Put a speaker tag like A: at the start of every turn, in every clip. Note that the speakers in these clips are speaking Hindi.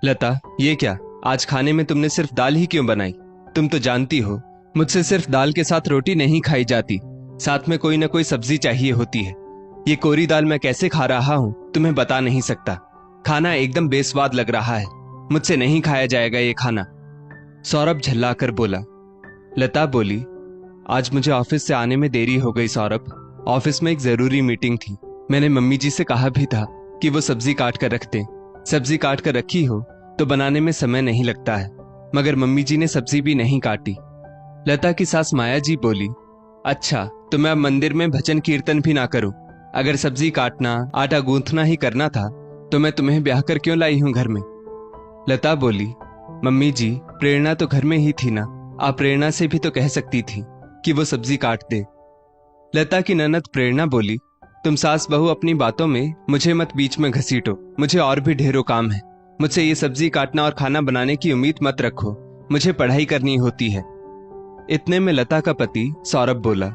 A: लता, ये क्या? आज खाने में तुमने सिर्फ दाल ही क्यों बनाई? तुम तो जानती हो मुझसे सिर्फ दाल के साथ रोटी नहीं खाई जाती, साथ में कोई ना कोई सब्जी चाहिए होती है। ये कोरी दाल मैं कैसे खा रहा हूँ तुम्हें बता नहीं सकता। खाना एकदम बेस्वाद लग रहा है, मुझसे नहीं खाया जाएगा ये खाना। सौरभ झल्लाकर बोला। लता बोली, आज मुझे ऑफिस से आने में देरी हो गई सौरभ। ऑफिस में एक जरूरी मीटिंग थी। मैंने मम्मी जी से कहा भी था कि वो सब्जी काट कर रख दें। सब्जी काट कर रखी हो तो बनाने में समय नहीं लगता है, मगर मम्मी जी ने सब्जी भी नहीं काटी। लता की सास माया जी बोली, अच्छा तो मैं अब मंदिर में भजन कीर्तन भी ना करूं। अगर सब्जी काटना आटा गूंथना ही करना था तो मैं तुम्हें ब्याह कर क्यों लाई हूं घर में। लता बोली, मम्मी जी प्रेरणा तो घर में ही थी ना, आप प्रेरणा से भी तो कह सकती थी कि वो सब्जी काट दे। लता की ननद प्रेरणा बोली, तुम सास बहू अपनी बातों में मुझे मत बीच में घसीटो, मुझे और भी ढेरों काम है। मुझसे ये सब्जी काटना और खाना बनाने की उम्मीद मत रखो, मुझे पढ़ाई करनी होती है। इतने में लता का पति सौरभ बोला,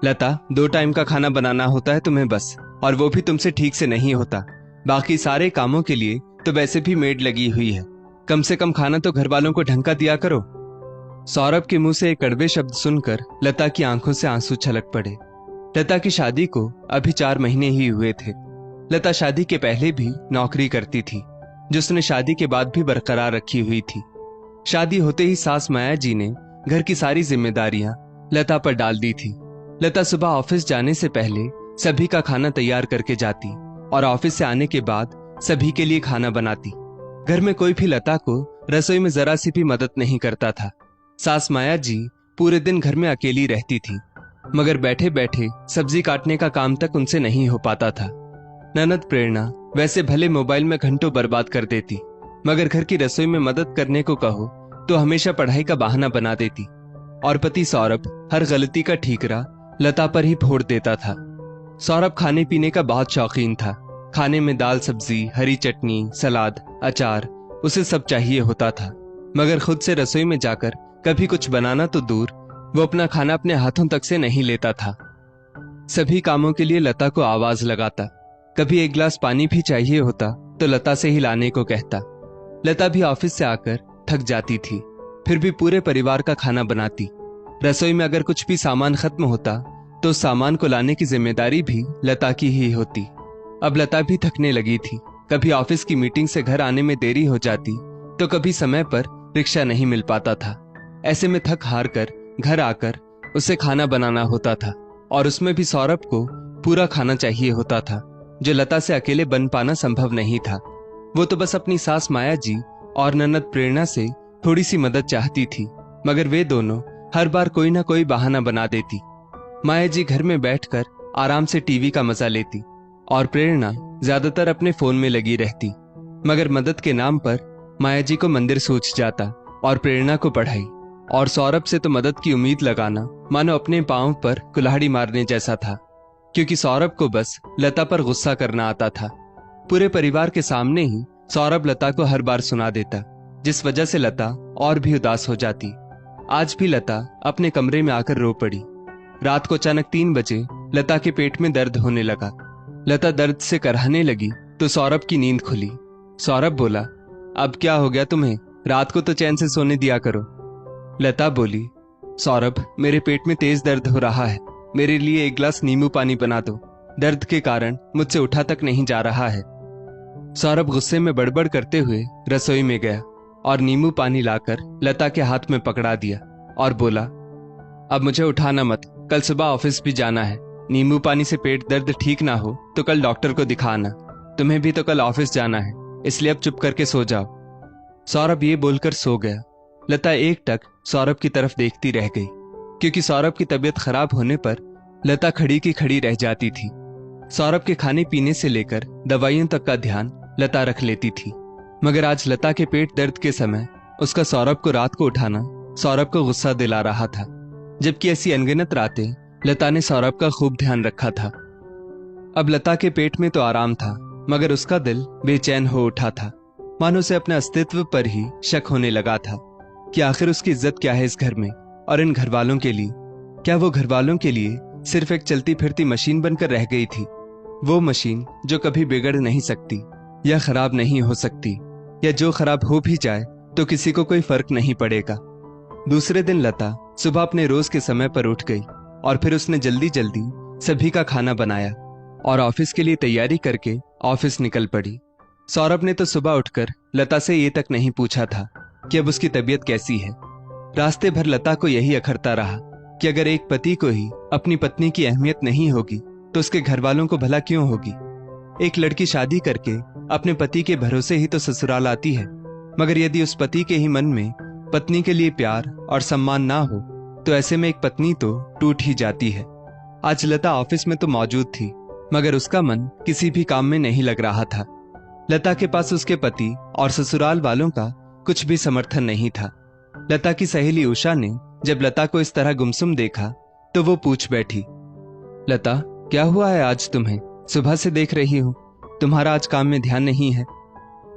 A: लता 2 टाइम का खाना बनाना होता है तुम्हें बस, और वो भी तुमसे ठीक से नहीं होता। बाकी सारे कामों के लिए तो वैसे भी मेड लगी हुई है, कम से कम खाना तो घर वालों को ढंग का दिया करो। सौरभ के मुंह से एक कड़वे शब्द सुनकर लता की आंखों से आंसू छलक पड़े। लता की शादी को अभी 4 महीने ही हुए थे। लता शादी के पहले भी नौकरी करती थी, जिसने शादी के बाद भी बरकरार रखी हुई थी। शादी होते ही सास माया जी ने घर की सारी जिम्मेदारियां लता पर डाल दी थी। लता सुबह ऑफिस जाने से पहले सभी का खाना तैयार करके जाती और ऑफिस से आने के बाद सभी के लिए खाना बनाती। घर में कोई भी लता को रसोई में जरा सी भी मदद नहीं करता था। सास माया जी पूरे दिन घर में अकेली रहती थी, मगर बैठे बैठे सब्जी काटने का काम तक उनसे नहीं हो पाता था। ननद प्रेरणा वैसे भले मोबाइल में घंटों बर्बाद कर देती, मगर घर की रसोई में मदद करने को कहो तो हमेशा पढ़ाई का बहाना बना देती। और पति सौरभ हर गलती का ठीकरा लता पर ही फोड़ देता था। सौरभ खाने पीने का बहुत शौकीन था। खाने में दाल सब्जी, हरी चटनी, सलाद, अचार, उसे सब चाहिए होता था, मगर खुद से रसोई में जाकर कभी कुछ बनाना तो दूर, वो अपना खाना अपने हाथों तक से नहीं लेता था। सभी कामों के लिए लता को आवाज लगाता। कभी एक गिलास पानी भी चाहिए होता तो लता से ही लाने को कहता। लता भी ऑफिस से आकर थक जाती थी, फिर भी पूरे परिवार का खाना बनाती। रसोई में अगर कुछ भी सामान खत्म होता तो उस सामान को लाने की जिम्मेदारी भी लता की ही होती। अब लता भी थकने लगी थी। कभी ऑफिस की मीटिंग से घर आने में देरी हो जाती तो कभी समय पर रिक्शा नहीं मिल पाता था। ऐसे में थक हार कर घर आकर उसे खाना बनाना होता था, और उसमें भी सौरभ को पूरा खाना चाहिए होता था, जो लता से अकेले बन पाना संभव नहीं था। वो तो बस अपनी सास माया जी और ननद प्रेरणा से थोड़ी सी मदद चाहती थी, मगर वे दोनों हर बार कोई ना कोई बहाना बना देती। माया जी घर में बैठकर आराम से टीवी का मजा लेती और प्रेरणा ज्यादातर अपने फोन में लगी रहती। मगर मदद के नाम पर माया जी को मंदिर सूझ जाता और प्रेरणा को पढ़ाई, और सौरभ से तो मदद की उम्मीद लगाना मानो अपने पांव पर कुल्हाड़ी मारने जैसा था, क्योंकि सौरभ को बस लता पर गुस्सा करना आता था। पूरे परिवार के सामने ही सौरभ लता को हर बार सुना देता, जिस वजह से लता और भी उदास हो जाती। आज भी लता अपने कमरे में आकर रो पड़ी। रात को अचानक 3 बजे लता के पेट में दर्द होने लगा। लता दर्द से करहाने लगी तो सौरभ की नींद खुली। सौरभ बोला, अब क्या हो गया तुम्हें? रात को तो चैन से सोने दिया करो। लता बोली, सौरभ मेरे पेट में तेज दर्द हो रहा है, मेरे लिए 1 गिलास नींबू पानी बना दो, दर्द के कारण मुझसे उठा तक नहीं जा रहा है। सौरभ गुस्से में बड़बड़ करते हुए रसोई में गया और नींबू पानी लाकर लता के हाथ में पकड़ा दिया और बोला, अब मुझे उठाना मत, कल सुबह ऑफिस भी जाना है। नींबू पानी से पेट दर्द ठीक ना हो तो कल डॉक्टर को दिखाना। तुम्हें भी तो कल ऑफिस जाना है, इसलिए अब चुप करके सो जाओ। सौरभ ये बोलकर सो गया। लता एकटक सौरभ की तरफ देखती रह गई, क्योंकि सौरभ की तबीयत खराब होने पर लता खड़ी की खड़ी रह जाती थी। सौरभ के खाने पीने से लेकर दवाइयों तक का ध्यान लता रख लेती थी, मगर आज लता के पेट दर्द के समय उसका सौरभ को रात को उठाना सौरभ को गुस्सा दिला रहा था, जबकि ऐसी अनगिनत रातें लता ने सौरभ का खूब ध्यान रखा था। अब लता के पेट में तो आराम था, मगर उसका दिल बेचैन हो उठा था, मानो उसे अपने अस्तित्व पर ही शक होने लगा था कि आखिर उसकी इज्जत क्या है इस घर में और इन घर वालों के लिए। क्या वो घर वालों के लिए सिर्फ एक चलती फिरती मशीन बनकर रह गई थी? वो मशीन जो कभी बिगड़ नहीं सकती या खराब नहीं हो सकती, या जो खराब हो भी जाए तो किसी को कोई फर्क नहीं पड़ेगा। दूसरे दिन लता सुबह अपने रोज के समय पर उठ गई और फिर उसने जल्दी जल्दी सभी का खाना बनाया और ऑफिस के लिए तैयारी करके ऑफिस निकल पड़ी। सौरभ ने तो सुबह उठकर लता से ये तक नहीं पूछा था कि अब उसकी तबीयत कैसी है। रास्ते भर लता को यही अखरता रहा कि अगर एक पति को ही अपनी पत्नी की अहमियत नहीं होगी तो उसके घर वालों को भला क्यों होगी। एक लड़की शादी करके अपने पति के भरोसे ही तो ससुराल आती है, मगर यदि उस पति के ही मन में पत्नी के लिए प्यार और सम्मान ना हो तो ऐसे में एक पत्नी तो टूट ही जाती है। आज लता ऑफिस में तो मौजूद थी, मगर उसका मन किसी भी काम में नहीं लग रहा था। लता के पास उसके पति और ससुराल वालों का कुछ भी समर्थन नहीं था। लता की सहेली उषा ने जब लता को इस तरह गुमसुम देखा तो वो पूछ बैठी, लता क्या हुआ है आज तुम्हें? सुबह से देख रही हूं तुम्हारा आज काम में ध्यान नहीं है।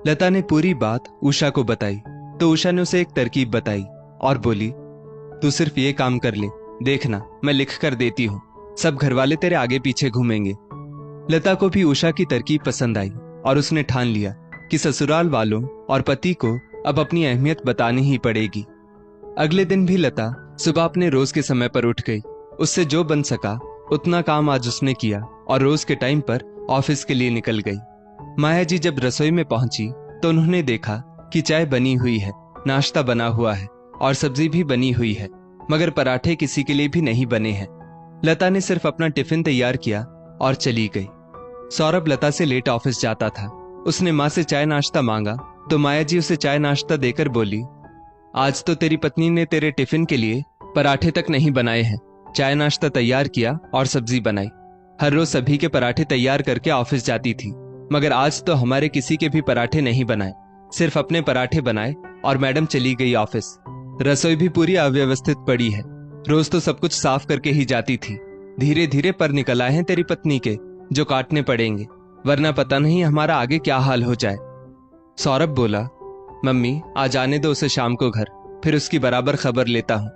A: लता ने पूरी बात उषा को बताई तो उषा ने उसे एक तरकीब बताई और बोली, तू सिर्फ ये काम कर ले, देखना मैं लिख कर देती हूँ, सब घरवाले तेरे आगे पीछे घूमेंगे। लता को भी उषा की तरकीब पसंद आई और उसने ठान लिया कि ससुराल वालों और पति को अब अपनी अहमियत बतानी ही पड़ेगी। अगले दिन भी लता सुबह अपने रोज के समय पर उठ गई। उससे जो बन सका उतना काम आज उसने किया और रोज के टाइम पर ऑफिस के लिए निकल गई। माया जी जब रसोई में पहुंची तो उन्होंने देखा कि चाय बनी हुई है, नाश्ता बना हुआ है और सब्जी भी बनी हुई है, मगर पराठे किसी के लिए भी नहीं बने हैं। लता ने सिर्फ अपना टिफिन तैयार किया और चली गई। सौरभ लता से लेट ऑफिस जाता था। उसने माँ से चाय नाश्ता मांगा तो माया जी उसे चाय नाश्ता देकर बोली, आज तो तेरी पत्नी ने तेरे टिफिन के लिए पराठे तक नहीं बनाए हैं। चाय नाश्ता तैयार किया और सब्जी बनाई। हर रोज सभी के पराठे तैयार करके ऑफिस जाती थी, मगर आज तो हमारे किसी के भी पराठे नहीं बनाए, सिर्फ अपने पराठे बनाए और मैडम चली गई ऑफिस। रसोई भी पूरी अव्यवस्थित पड़ी है, रोज तो सब कुछ साफ करके ही जाती थी। धीरे धीरे पर निकल आए हैं तेरी पत्नी के, जो काटने पड़ेंगे, वरना पता नहीं हमारा आगे क्या हाल हो जाए। सौरभ बोला, मम्मी आज आने दो उसे शाम को घर, फिर उसकी बराबर खबर लेता हूँ।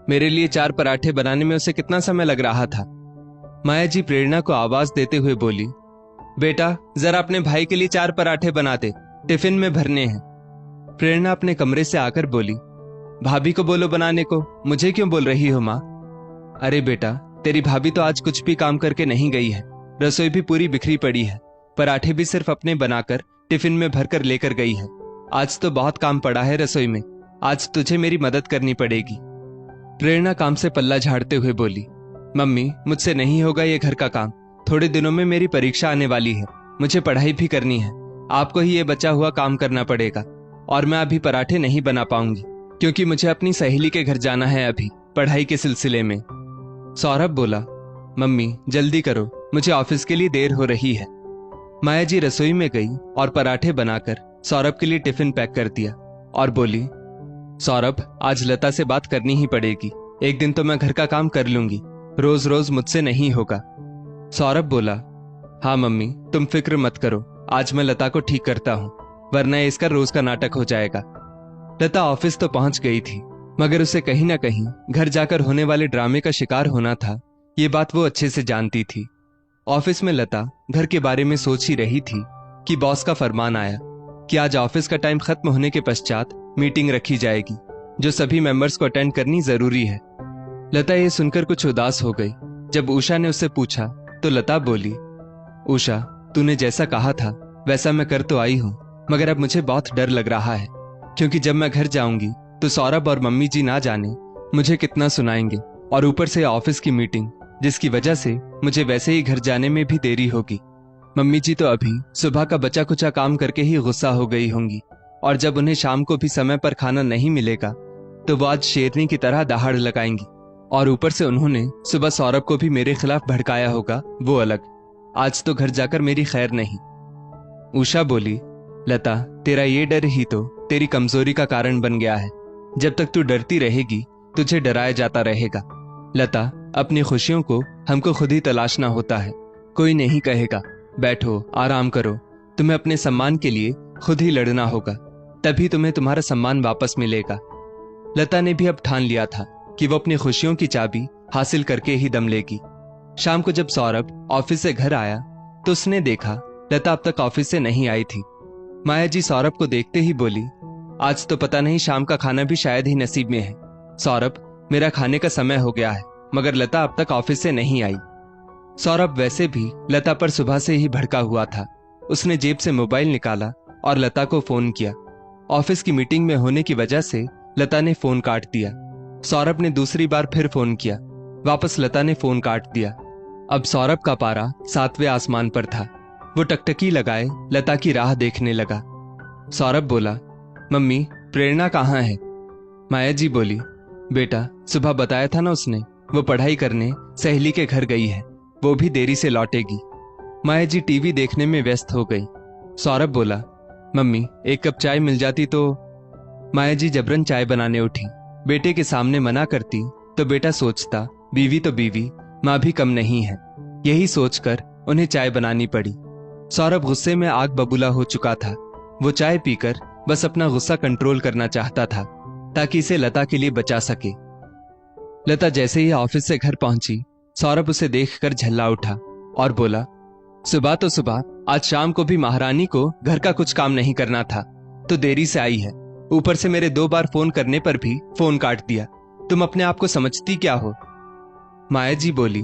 A: मेरे लिए 4 पराठे बनाने में उसे कितना समय लग रहा था। माया जी प्रेरणा को आवाज देते हुए बोली, बेटा जरा अपने भाई के लिए 4 पराठे बना दे, टिफिन में भरने हैं। प्रेरणा अपने कमरे से आकर बोली, भाभी को बोलो बनाने को, मुझे क्यों बोल रही हो माँ? अरे बेटा तेरी भाभी तो आज कुछ भी काम करके नहीं गई है, रसोई भी पूरी बिखरी पड़ी है, पराठे भी सिर्फ अपने बनाकर टिफिन में भरकर लेकर गई है। आज तो बहुत काम पड़ा है रसोई में, आज तुझे मेरी मदद करनी पड़ेगी। प्रेरणा काम से पल्ला झाड़ते हुए बोली, मम्मी मुझसे नहीं होगा ये घर का काम, थोड़े दिनों में मेरी परीक्षा आने वाली है, मुझे पढ़ाई भी करनी है, आपको ही ये बचा हुआ काम करना पड़ेगा और मैं अभी पराठे नहीं बना पाऊंगी क्योंकि मुझे अपनी सहेली के घर जाना है अभी पढ़ाई के सिलसिले में। सौरभ बोला, मम्मी जल्दी करो, मुझे ऑफिस के लिए देर हो रही है। माया जी रसोई में गई और पराठे बनाकर सौरभ के लिए टिफिन पैक कर दिया और बोली, सौरभ आज लता से बात करनी ही पड़ेगी, एक दिन तो मैं घर का काम कर लूंगी, रोज रोज मुझसे नहीं होगा। सौरभ बोला, हाँ मम्मी तुम फिक्र मत करो, आज मैं लता को ठीक करता हूँ, वरना इसका रोज का नाटक हो जाएगा। लता ऑफिस तो पहुंच गई थी, मगर उसे कहीं ना कहीं घर जाकर होने वाले ड्रामे का शिकार होना था, ये बात वो अच्छे से जानती थी। ऑफिस में लता घर के बारे में सोच ही रही थी कि बॉस का फरमान आया कि आज ऑफिस का टाइम खत्म होने के पश्चात मीटिंग रखी जाएगी, जो सभी मेंबर्स को अटेंड करनी जरूरी है। लता ये सुनकर कुछ उदास हो गई। जब उषा ने उससे पूछा तो लता बोली, उषा तूने जैसा कहा था वैसा मैं कर तो आई हूँ, मगर अब मुझे बहुत डर लग रहा है, क्योंकि जब मैं घर जाऊंगी तो सौरभ और मम्मी जी ना जाने मुझे कितना सुनाएंगे, और ऊपर से ऑफिस की मीटिंग, जिसकी वजह से मुझे वैसे ही घर जाने में भी देरी होगी। मम्मी जी तो अभी सुबह का बचा कुचा काम करके ही गुस्सा हो गई होंगी, और जब उन्हें शाम को भी समय पर खाना नहीं मिलेगा तो वो आज शेरनी की तरह दहाड़ लगाएंगी, और ऊपर से उन्होंने सुबह सौरभ को भी मेरे खिलाफ भड़काया होगा, वो अलग। आज तो घर जाकर मेरी खैर नहीं। उषा बोली, लता तेरा ये डर ही तो तेरी कमजोरी का कारण बन गया है, जब तक तू डरती रहेगी तुझे डराया जाता रहेगा। लता अपनी खुशियों को हमको खुद ही तलाशना होता है, कोई नहीं कहेगा बैठो आराम करो, तुम्हें अपने सम्मान के लिए खुद ही लड़ना होगा, तभी तुम्हें तुम्हारा सम्मान वापस मिलेगा। लता ने भी अब ठान लिया था कि वो अपनी खुशियों की चाबी हासिल करके ही दम लेगी। शाम को जब सौरभ ऑफिस से घर आया तो उसने देखा लता अब तक ऑफिस से नहीं आई थी। माया जी सौरभ को देखते ही बोली, आज तो पता नहीं शाम का खाना भी शायद ही नसीब में है। सौरभ, मेरा खाने का समय हो गया है, मगर लता अब तक ऑफिस से नहीं आई। सौरभ वैसे भी लता पर सुबह से ही भड़का हुआ था। उसने जेब से मोबाइल निकाला और लता को फोन किया। ऑफिस की मीटिंग में होने की वजह से लता ने फोन काट दिया। सौरभ ने दूसरी बार फिर फोन किया। वापस लता ने फोन काट दिया। अब सौरभ का पारा 7वें आसमान पर था। वो टकटकी लगाए लता की राह देखने लगा। सौरभ बोला, मम्मी, प्रेरणा कहाँ है? माया जी बोली, बेटा, सुबह बताया था ना उसने, वो पढ़ाई करने सहेली के घर गई है, वो भी देरी से लौटेगी। माया जी टीवी देखने में व्यस्त हो गई। सौरभ बोला, मम्मी, एक कप चाय मिल जाती तो। माया जी जबरन चाय बनाने उठी। बेटे के सामने मना करती तो बेटा सोचता, बीवी तो बीवी, माँ भी कम नहीं है। यही सोचकर उन्हें चाय बनानी पड़ी। सौरभ गुस्से में आग बबूला हो चुका था। वो चाय पीकर बस अपना गुस्सा कंट्रोल करना चाहता था ताकि इसे लता के लिए बचा सके। लता जैसे ही ऑफिस से घर पहुंची, सौरभ उसे देखकर झल्ला उठा और बोला, सुबह तो सुबह, आज शाम को भी महारानी को घर का कुछ काम नहीं करना था तो देरी से आई है। ऊपर से मेरे 2 बार फोन करने पर भी फोन काट दिया। तुम अपने आप को समझती क्या हो? माया जी बोली,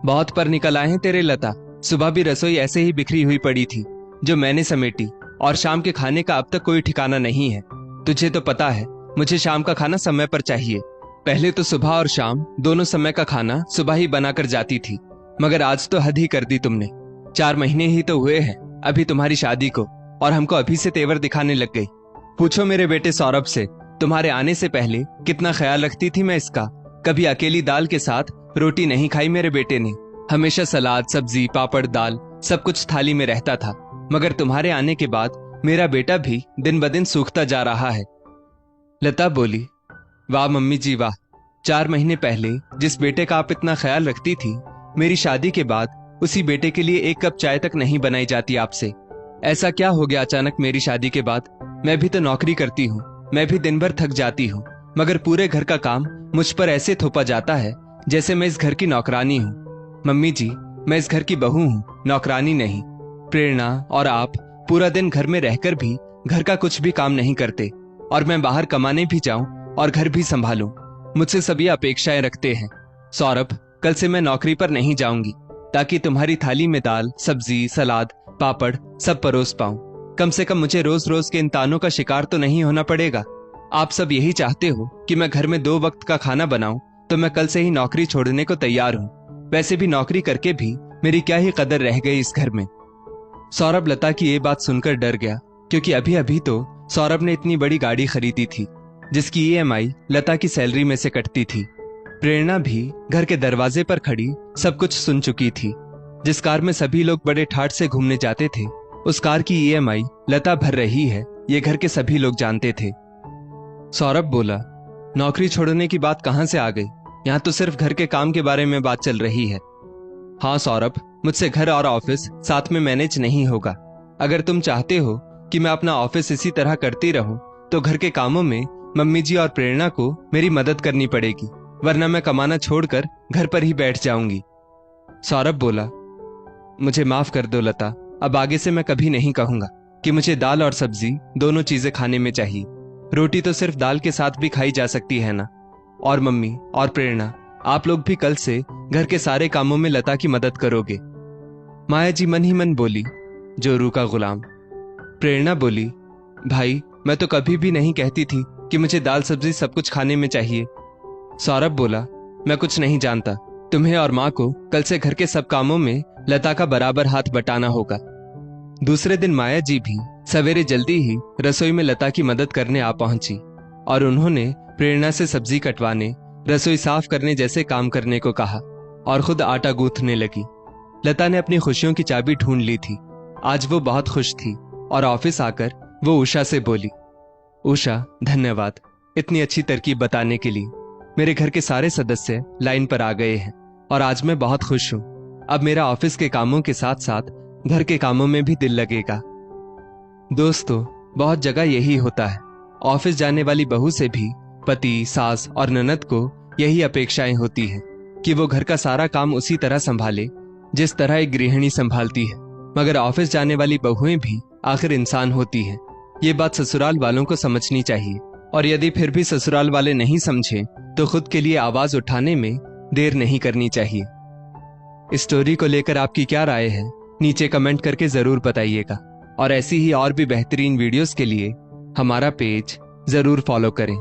A: बहुत पर निकल आए हैं तेरे लता। सुबह भी रसोई ऐसे ही बिखरी हुई पड़ी थी जो मैंने समेटी, और शाम के खाने का अब तक कोई ठिकाना नहीं है। तुझे तो पता है मुझे शाम का खाना समय पर चाहिए। पहले तो सुबह और शाम दोनों समय का खाना सुबह ही बनाकर जाती थी, मगर आज तो हद ही कर दी तुमने। 4 महीने ही तो हुए हैं अभी तुम्हारी शादी को, और हमको अभी से तेवर दिखाने लग गई। पूछो मेरे बेटे सौरभ से, तुम्हारे आने से पहले कितना ख्याल रखती थी मैं इसका। कभी अकेली दाल के साथ रोटी नहीं खाई मेरे बेटे ने। हमेशा सलाद, सब्जी, पापड़, दाल सब कुछ थाली में रहता था। मगर तुम्हारे आने के बाद मेरा बेटा भी दिन ब दिन सूखता जा रहा है। लता बोली, वाह मम्मी जी वाह। 4 महीने पहले जिस बेटे का आप इतना ख्याल रखती थी, मेरी शादी के बाद उसी बेटे के लिए 1 कप चाय तक नहीं बनाई जाती आपसे। ऐसा क्या हो गया अचानक मेरी शादी के बाद? मैं भी तो नौकरी करती हूँ, मैं भी दिन भर थक जाती हूँ, मगर पूरे घर का काम मुझ पर ऐसे थोपा जाता है जैसे मैं इस घर की नौकरानी हूँ। मम्मी जी, मैं इस घर की बहू हूँ, नौकरानी नहीं। प्रेरणा और आप पूरा दिन घर में रहकर भी घर का कुछ भी काम नहीं करते, और मैं बाहर कमाने भी जाऊं और घर भी संभालूं। मुझसे सभी अपेक्षाएं रखते हैं। सौरभ, कल से मैं नौकरी पर नहीं जाऊंगी ताकि तुम्हारी थाली में दाल, सब्जी, सलाद, पापड़ सब परोस पाऊं। कम से कम मुझे रोज रोज के इन तानों का शिकार तो नहीं होना पड़ेगा। आप सब यही चाहते हो कि मैं घर में 2 वक्त का खाना बनाऊं, तो मैं कल से ही नौकरी छोड़ने को तैयार हूं। वैसे भी नौकरी करके भी मेरी क्या ही कदर रह गई इस घर में। सौरभ लता की ये बात सुनकर डर गया, क्योंकि अभी अभी तो सौरभ ने इतनी बड़ी गाड़ी खरीदी थी जिसकी EMI लता की सैलरी में से कटती थी। प्रेरणा भी घर के दरवाजे पर खड़ी सब कुछ सुन चुकी थी। जिस कार में सभी लोग बड़े ठाठ से घूमने जाते थे, उस कार की EMI लता भर रही है, ये घर के सभी लोग जानते थे। सौरभ बोला, नौकरी छोड़ने की बात कहां से आ गई? यहाँ तो सिर्फ घर के काम के बारे में बात चल रही है। हाँ सौरभ, मुझसे घर और ऑफिस साथ में मैनेज नहीं होगा। अगर तुम चाहते हो कि मैं अपना ऑफिस इसी तरह करती रहूं, तो घर के कामों में मम्मी जी और प्रेरणा को मेरी मदद करनी पड़ेगी, वरना मैं कमाना छोड़कर घर पर ही बैठ जाऊंगी। सौरभ बोला, मुझे माफ कर दो लता, अब आगे से मैं कभी नहीं कहूंगा कि मुझे दाल और सब्जी दोनों चीजें खाने में चाहिए। रोटी तो सिर्फ दाल के साथ भी खाई जा सकती है ना। और मम्मी और प्रेरणा, आप लोग भी कल से घर के सारे कामों में लता की मदद करोगे। माया जी मन ही मन बोली, जोरू का गुलाम। प्रेरणा बोली, भाई, मैं तो कभी भी नहीं कहती थी कि मुझे दाल सब्जी सब कुछ खाने में चाहिए। सौरभ बोला, मैं कुछ नहीं जानता। तुम्हें और माँ को कल से घर के सब कामों में लता का बराबर हाथ बटाना होगा। दूसरे दिन माया जी भी सवेरे जल्दी ही रसोई में लता की मदद करने आ पहुंची, और उन्होंने प्रेरणा से सब्जी कटवाने, रसोई साफ करने जैसे काम करने को कहा, और खुद आटा गूंथने लगी। लता ने अपनी खुशियों की चाबी ढूंढ ली थी। आज वो बहुत खुश थी, और ऑफिस आकर वो उषा से बोली, उषा, धन्यवाद इतनी अच्छी तरकीब बताने के लिए। मेरे घर के सारे सदस्य लाइन पर आ गए हैं, और आज मैं बहुत खुश हूं। अब मेरा ऑफिस के कामों के साथ साथ घर के कामों में भी दिल लगेगा। दोस्तों, बहुत जगह यही होता है। ऑफिस जाने वाली बहू से भी पति, सास और ननद को यही अपेक्षाएं होती हैं कि वो घर का सारा काम उसी तरह संभाले जिस तरह एक गृहिणी संभालती है। मगर ऑफिस जाने वाली बहुएं भी आखिर इंसान होती हैं ये बात ससुराल वालों को समझनी चाहिए, और यदि फिर भी ससुराल वाले नहीं समझे तो खुद के लिए आवाज उठाने में देर नहीं करनी चाहिए। इस स्टोरी को लेकर आपकी क्या राय है, नीचे कमेंट करके जरूर बताइएगा, और ऐसी ही और भी बेहतरीन वीडियोस के लिए हमारा पेज जरूर फॉलो करें।